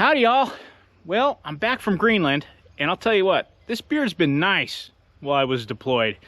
Howdy, y'all. Well, I'm back from Greenland, and I'll tell you what, this beard's been nice while I was deployed,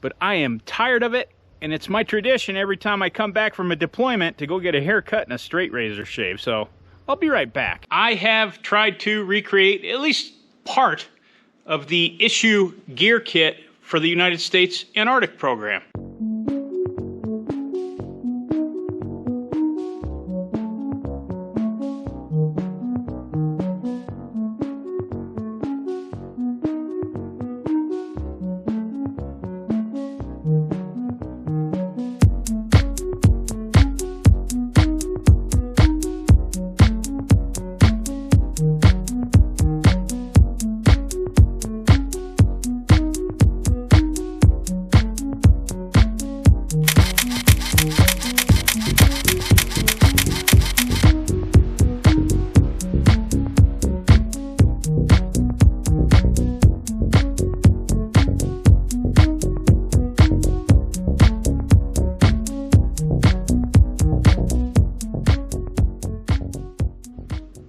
but I am tired of it, and it's my tradition every time I come back from a deployment to go get a haircut and a straight razor shave, so I'll be right back. I have tried to recreate at least part of the issue gear kit for the United States Antarctic program.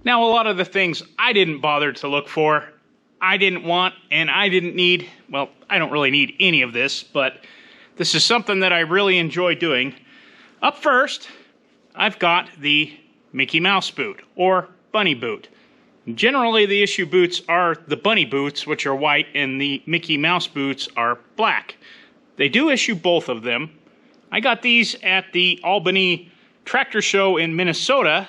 Now, a lot of the things I didn't bother to look for, I didn't want, and I didn't need. Well, I don't really need any of this, but this is something that I really enjoy doing. Up first, I've got the Mickey Mouse boot, or bunny boot. Generally, the issue boots are the bunny boots, which are white, and the Mickey Mouse boots are black. They do issue both of them. I got these at the Albany Tractor Show in Minnesota,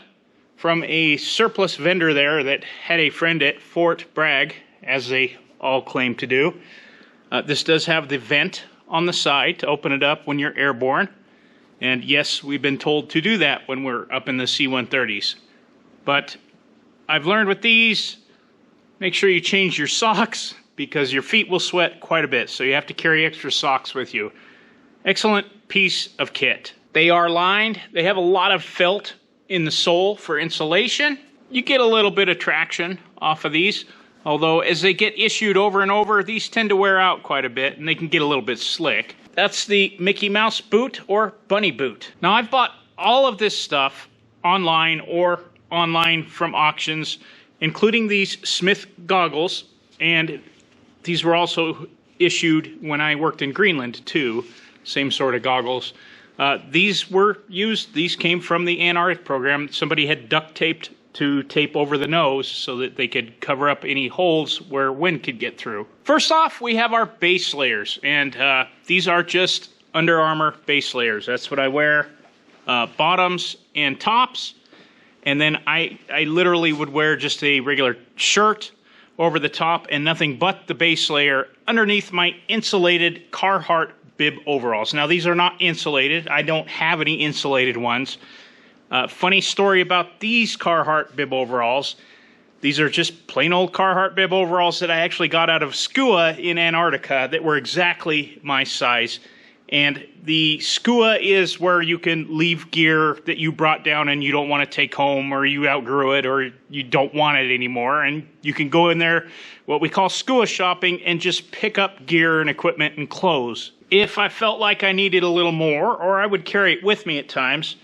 from a surplus vendor there that had a friend at Fort Bragg, as they all claim to do. This does have the vent on the side to open it up when you're airborne. And yes, we've been told to do that when we're up in the C-130s. But I've learned with these, make sure you change your socks because your feet will sweat quite a bit. So you have to carry extra socks with you. Excellent piece of kit. They are lined. They have a lot of felt in the sole for insulation. You get a little bit of traction off of these, although as they get issued over and over, these tend to wear out quite a bit and they can get a little bit slick. That's the Mickey Mouse boot or bunny boot. Now, I've bought all of this stuff online or online from auctions, including these Smith goggles, and these were also issued when I worked in Greenland too, same sort of goggles. These were used, these came from the Antarctic program. Somebody had duct taped to tape over the nose so that they could cover up any holes where wind could get through. First off, we have our base layers, and these are just Under Armour base layers. That's what I wear, bottoms and tops, and then I literally would wear just a regular shirt over the top and nothing but the base layer underneath my insulated Carhartt bib overalls. Now, these are not insulated. I don't have any insulated ones. Funny story about these Carhartt bib overalls. These are just plain old Carhartt bib overalls that I actually got out of SCUA in Antarctica that were exactly my size. And the SCUA is where you can leave gear that you brought down and you don't want to take home, or you outgrew it, or you don't want it anymore. And you can go in there, what we call SCUA shopping, and just pick up gear and equipment and clothes. If I felt like I needed a little more, or I would carry it with me at times,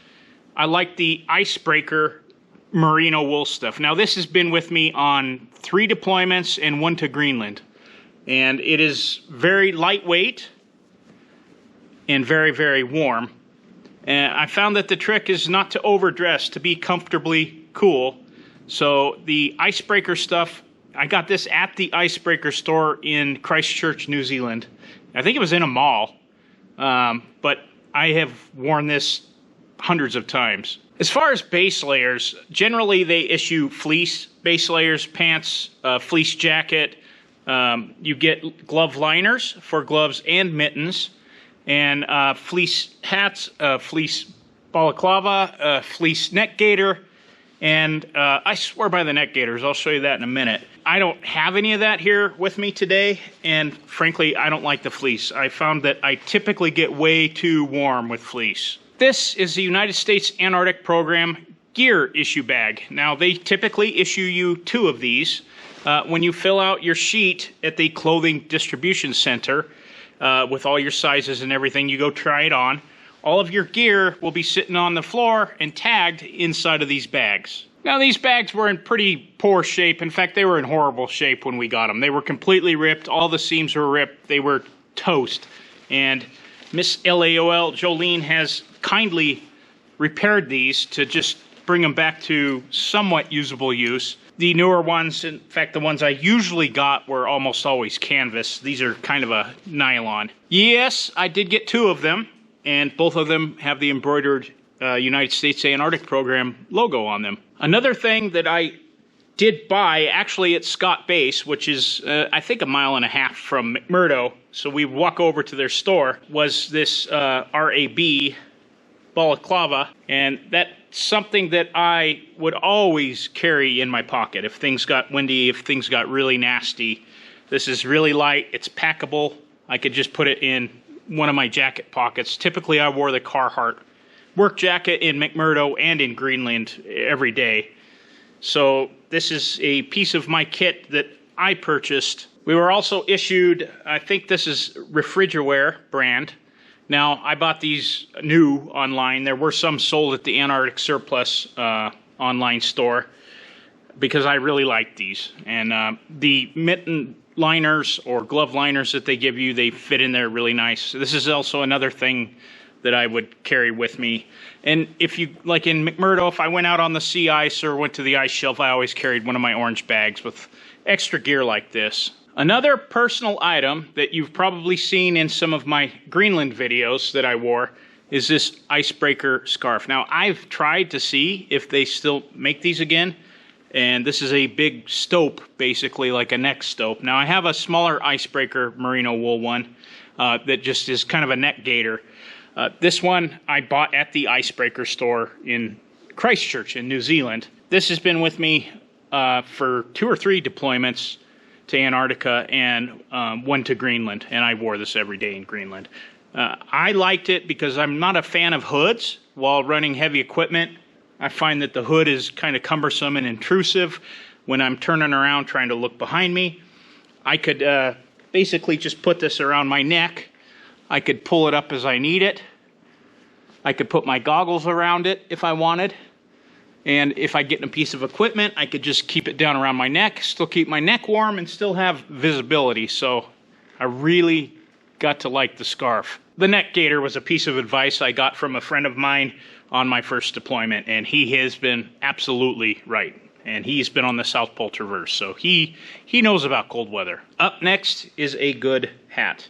I like the Icebreaker merino wool stuff. Now, this has been with me on 3 deployments and 1 to Greenland. And it is very lightweight and very, very warm. And I found that the trick is not to overdress, to be comfortably cool. So the Icebreaker stuff, I got this at the Icebreaker store in Christchurch, New Zealand. I think it was in a mall, but I have worn this hundreds of times. As far as base layers, generally they issue fleece base layers, pants, fleece jacket. You get glove liners for gloves and mittens, and fleece hats, fleece balaclava, fleece neck gaiter, and I swear by the neck gaiters. I'll show you that in a minute. I don't have any of that here with me today, and frankly, I don't like the fleece. I found that I typically get way too warm with fleece. This is the United States Antarctic Program gear issue bag. Now, they typically issue you 2 of these. When you fill out your sheet at the clothing distribution center with all your sizes and everything, you go try it on. All of your gear will be sitting on the floor and tagged inside of these bags. Now, these bags were in pretty poor shape. In fact, they were in horrible shape when we got them. They were completely ripped. All the seams were ripped. They were toast. And Miss LAOL, Jolene, has kindly repaired these to just bring them back to somewhat usable use. The newer ones, in fact, the ones I usually got were almost always canvas. These are kind of a nylon. Yes, I did get 2 of them, and both of them have the embroidered United States Antarctic Program logo on them. Another thing that I did buy, actually at Scott Base, which is, I think, 1.5 miles from McMurdo, so we walk over to their store, was this RAB balaclava, and that's something that I would always carry in my pocket if things got windy, if things got really nasty. This is really light, it's packable. I could just put it in one of my jacket pockets. Typically I wore the Carhartt work jacket in McMurdo and in Greenland every day. So this is a piece of my kit that I purchased. We were also issued, I think this is Refrigerwear brand. Now, I bought these new online. There were some sold at the Antarctic Surplus online store because I really like these. And the mitten liners or glove liners that they give you, they fit in there really nice. This is also another thing that I would carry with me. And if you, like in McMurdo, if I went out on the sea ice or went to the ice shelf, I always carried one of my orange bags with extra gear like this. Another personal item that you've probably seen in some of my Greenland videos that I wore is this icebreaker scarf. Now, I've tried to see if they still make these again, and this is a big stope, basically like a neck stope. Now, I have a smaller icebreaker merino wool one that just is kind of a neck gaiter. This one I bought at the icebreaker store in Christchurch in New Zealand. This has been with me for 2 or 3 deployments to Antarctica and 1 to Greenland, and I wore this every day in Greenland. I liked it because I'm not a fan of hoods while running heavy equipment. I find that the hood is kind of cumbersome and intrusive when I'm turning around trying to look behind me. I could basically just put this around my neck. I could pull it up as I need it. I could put my goggles around it if I wanted. And if I get in a piece of equipment, I could just keep it down around my neck, still keep my neck warm, and still have visibility. So I really got to like the scarf. The neck gaiter was a piece of advice I got from a friend of mine on my first deployment, and he has been absolutely right. And he's been on the South Pole Traverse, so he knows about cold weather. Up next is a good hat,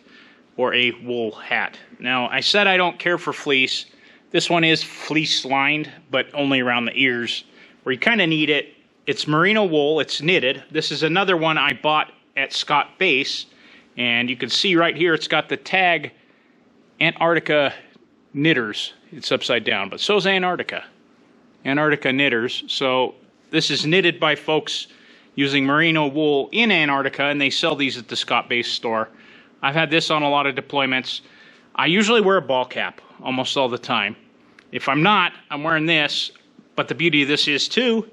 or a wool hat. Now, I said I don't care for fleece. This one is fleece lined, but only around the ears, where you kind of need it. It's merino wool, it's knitted. This is another one I bought at Scott Base, and you can see right here it's got the tag Antarctica Knitters. It's upside down, but so is Antarctica. Antarctica Knitters. So this is knitted by folks using merino wool in Antarctica, and they sell these at the Scott Base store. I've had this on a lot of deployments. I usually wear a ball cap almost all the time. If I'm not, I'm wearing this, but the beauty of this is too,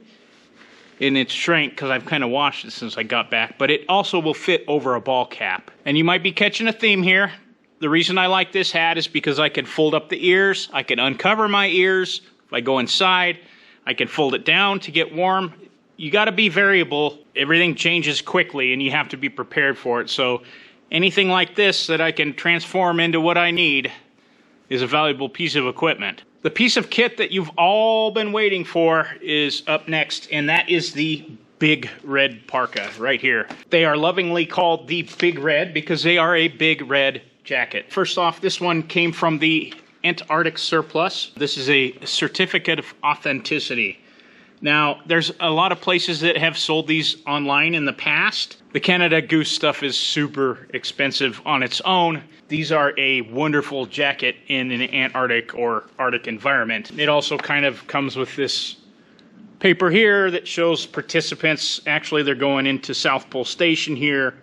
and it's shrank because I've kind of washed it since I got back, but it also will fit over a ball cap. And you might be catching a theme here. The reason I like this hat is because I can fold up the ears, I can uncover my ears. If I go inside, I can fold it down to get warm. You got to be variable. Everything changes quickly, and you have to be prepared for it. So anything like this that I can transform into what I need is a valuable piece of equipment. The piece of kit that you've all been waiting for is up next, and that is the Big Red Parka right here. They are lovingly called the Big Red because they are a big red jacket. First off, this one came from the Antarctic Surplus. This is a certificate of authenticity. Now, there's a lot of places that have sold these online in the past. The Canada Goose stuff is super expensive on its own. These are a wonderful jacket in an Antarctic or Arctic environment. It also kind of comes with this paper here that shows participants. Actually, they're going into South Pole Station here.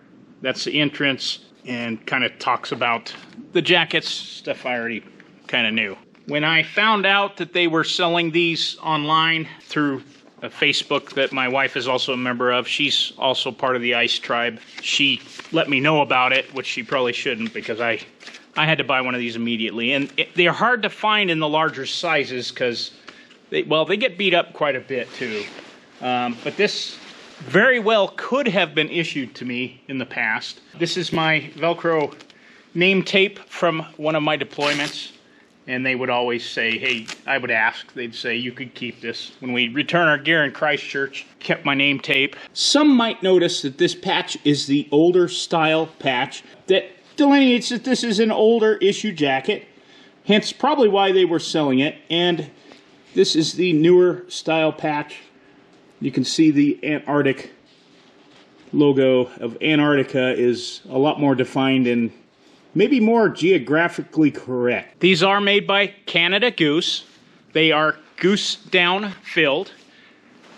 That's the entrance, and kind of talks about the jackets, stuff I already kind of knew. When I found out that they were selling these online through a Facebook that my wife is also a member of, she's also part of the Ice Tribe. She let me know about it, which she probably shouldn't because I had to buy one of these immediately. And they're hard to find in the larger sizes because they get beat up quite a bit too. But this very well could have been issued to me in the past. This is my Velcro name tape from one of my deployments. And they would always say, hey, I would ask, they'd say, you could keep this. When we return our gear in Christchurch, kept my name tape. Some might notice that this patch is the older style patch that delineates that this is an older issue jacket. Hence, probably why they were selling it. And this is the newer style patch. You can see the Antarctic logo of Antarctica is a lot more defined and maybe more geographically correct. These are made by Canada Goose. They are goose down filled.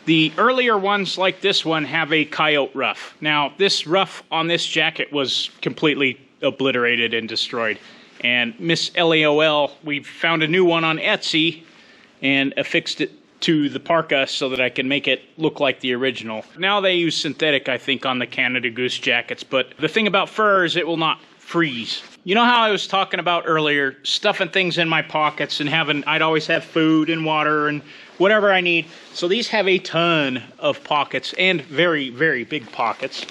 The earlier ones like this one have a coyote ruff. Now this ruff on this jacket was completely obliterated and destroyed. And Miss LAOL, we found a new one on Etsy and affixed it to the parka so that I can make it look like the original. Now they use synthetic, I think, on the Canada Goose jackets, but the thing about fur is it will not freeze. You know how I was talking about earlier, stuffing things in my pockets and I'd always have food and water and whatever I need. So these have a ton of pockets and very, very big pockets.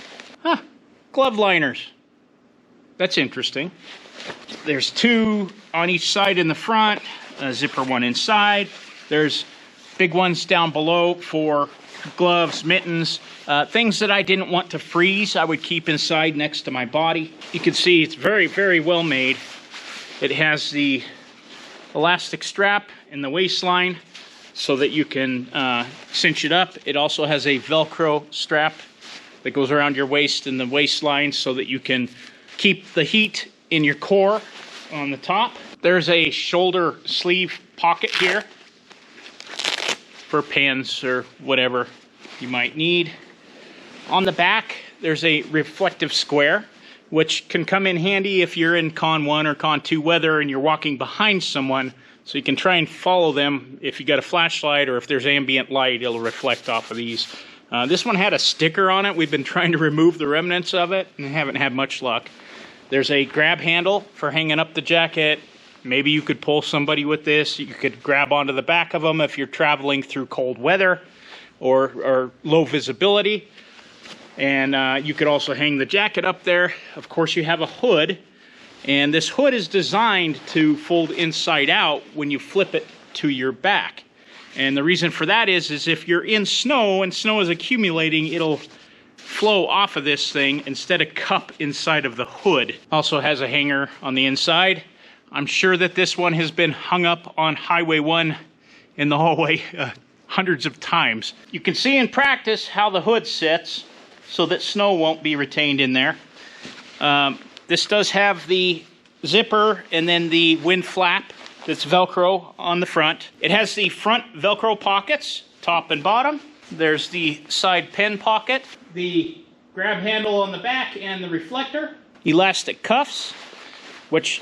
Glove liners. That's interesting. There's two on each side in the front, a zipper one inside. There's big ones down below for gloves, mittens, things that I didn't want to freeze, I would keep inside next to my body. You can see it's very, very well made. It has the elastic strap in the waistline so that you can cinch it up. It also has a Velcro strap that goes around your waist and the waistline so that you can keep the heat in your core on the top. There's a shoulder sleeve pocket here for pants or whatever you might need. On the back, there's a reflective square, which can come in handy if you're in Con 1 or Con 2 weather and you're walking behind someone, so you can try and follow them. If you got a flashlight or if there's ambient light, it'll reflect off of these. This one had a sticker on it. We've been trying to remove the remnants of it and haven't had much luck. There's a grab handle for hanging up the jacket. Maybe you could pull somebody with this. You could grab onto the back of them if you're traveling through cold weather or low visibility. And you could also hang the jacket up there. Of course, you have a hood. And this hood is designed to fold inside out when you flip it to your back. And the reason for that is if you're in snow and snow is accumulating, it'll flow off of this thing instead of cup inside of the hood. Also has a hanger on the inside. I'm sure that this one has been hung up on Highway 1 in the hallway hundreds of times. You can see in practice how the hood sits so that snow won't be retained in there. This does have the zipper and then the wind flap that's Velcro on the front. It has the front Velcro pockets, top and bottom. There's the side pen pocket, the grab handle on the back and the reflector. Elastic cuffs, which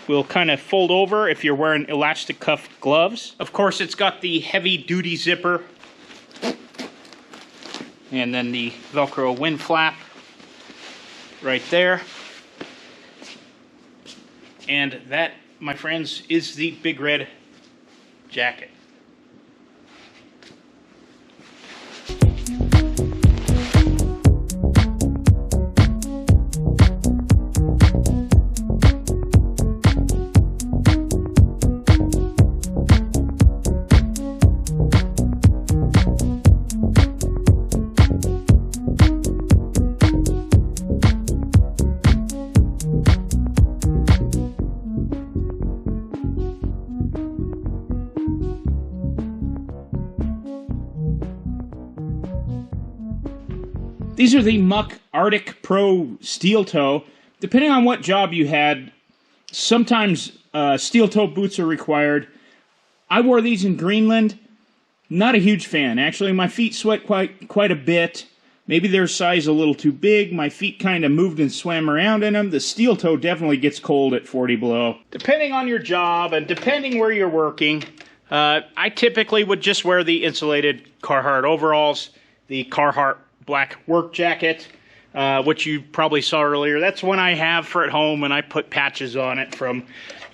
will kind of fold over if you're wearing elastic cuff gloves. Of course, it's got the heavy duty zipper and then the Velcro wind flap right there. And that, my friends, is the Big Red jacket. These are the Muck Arctic Pro steel toe. Depending on what job you had, sometimes steel toe boots are required. I wore these in Greenland. Not a huge fan. Actually, my feet sweat quite a bit. Maybe their size a little too big. My feet kind of moved and swam around in them. The steel toe definitely gets cold at 40 below. Depending on your job and depending where you're working, I typically would just wear the insulated Carhartt overalls, the Carhartt black work jacket, which you probably saw earlier. That's one I have for at home, and I put patches on it from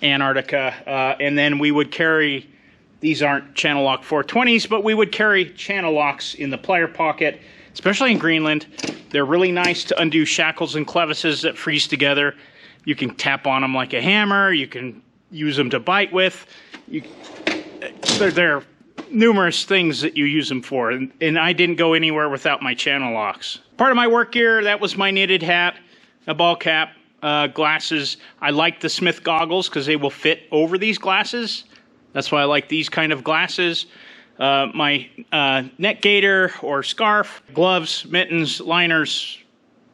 Antarctica. And then we would carry These aren't channel lock 420s, but we would carry channel locks in the plier pocket, especially in Greenland. They're really nice to undo shackles and clevises that freeze together. You can tap on them like a hammer. You can use them to bite with. There are numerous things that you use them for, and I didn't go anywhere without my channel locks. Part of my work gear, that was my knitted hat, a ball cap, glasses. I like the Smith goggles because they will fit over these glasses. That's why I like these kind of glasses. My neck gaiter or scarf, gloves, mittens, liners,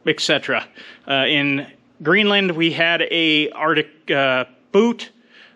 etc. In Greenland, we had a Arctic boot,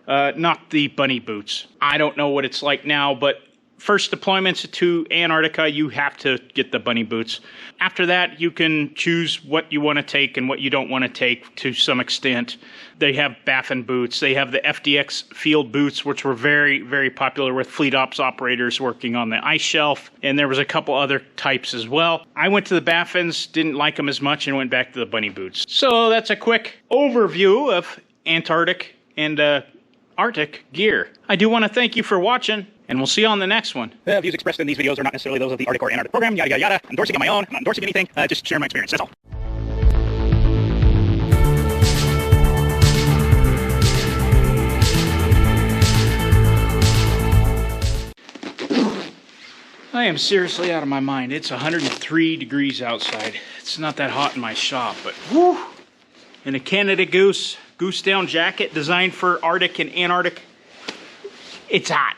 not the bunny boots. I don't know what it's like now, but first deployments to Antarctica, you have to get the bunny boots. After that, you can choose what you want to take and what you don't want to take to some extent. They have Baffin boots. They have the FDX field boots, which were very, very popular with fleet ops operators working on the ice shelf. And there was a couple other types as well. I went to the Baffins, didn't like them as much, and went back to the bunny boots. So that's a quick overview of Antarctic and Arctic gear. I do want to thank you for watching, and we'll see you on the next one. The views expressed in these videos are not necessarily those of the Arctic or Antarctic program, yada, yada, yada. I'm endorsing on my own. I'm not endorsing anything. Just sharing my experience, that's all. I am seriously out of my mind. It's 103 degrees outside. It's not that hot in my shop, but whew. In a Canada Goose down jacket designed for Arctic and Antarctic, it's hot.